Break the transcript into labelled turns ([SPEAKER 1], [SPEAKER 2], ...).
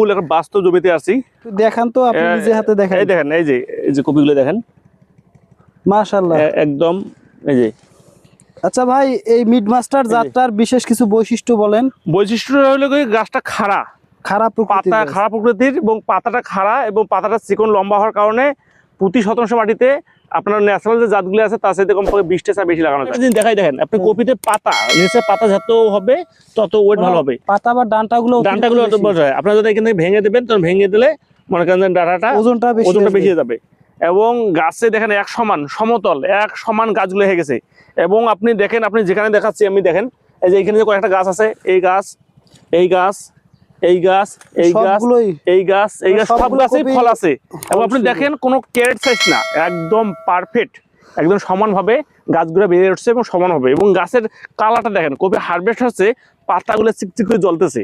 [SPEAKER 1] মূল একটা বাস্তব জমিতে আছি।
[SPEAKER 2] দেখান তো, আপনি নিজে হাতে দেখেন।
[SPEAKER 1] এই দেখেন, এই যে কপিগুলো দেখেন,
[SPEAKER 2] মাশাআল্লাহ
[SPEAKER 1] একদম এই যে।
[SPEAKER 2] আচ্ছা ভাই, এই মিড মাস্টার জাতটার বিশেষ কিছু বৈশিষ্ট্য বলেন।
[SPEAKER 1] বৈশিষ্ট্যটা হলো কি, গাছটা খাড়া,
[SPEAKER 2] খারাপ
[SPEAKER 1] পাতা খারাপ প্রকৃতির, এবং পাতাটা খাড়া এবং পাতাটা চিকন লম্বা হওয়ার কারণে প্রতি শতাংশ মাটিতে আপনার ন্যাচারাল যে জাতগুলো আছে তার সাথে কমপক্ষে 20টা চা বেশি লাগানো যায়। দেখাই দেখেন আপনি কপিতে পাতা নিচে পাতা যত হবে তত ওয়েট ভালো হবে।
[SPEAKER 2] পাতা বা ডাঁটাগুলো
[SPEAKER 1] আপনারা যদি এখানে ভেঙে দেবেন, তখন ভেঙে দিলে মনে করেন ডাঁটাটা ওজনটা বেশি যাবে। এবং গাছে দেখেন এক সমান সমতল এক সমান গাছগুলো হয়ে গেছে। এবং আপনি দেখেন, আপনি যেখানে দেখাচ্ছি আমি দেখেন, এই যে এখানে যে কয়েকটা গাছ আছে, এই গাছ, এই গাছ, এই গাছ, এই গাছ, এই গাছ, এই গাছ, সব গাছেই ফল আছে। এবং আপনি দেখেন কোনো ক্যারেট সাইজ না, একদম পারফেক্ট, একদম সমানভাবে গাছগুলো বেড়ে উঠছে এবং সমান হবে। এবং গাছের কালারটা দেখেন, কপি হারভেস্ট হচ্ছে, পাতাগুলো চিকচিক করে জ্বলতেছে।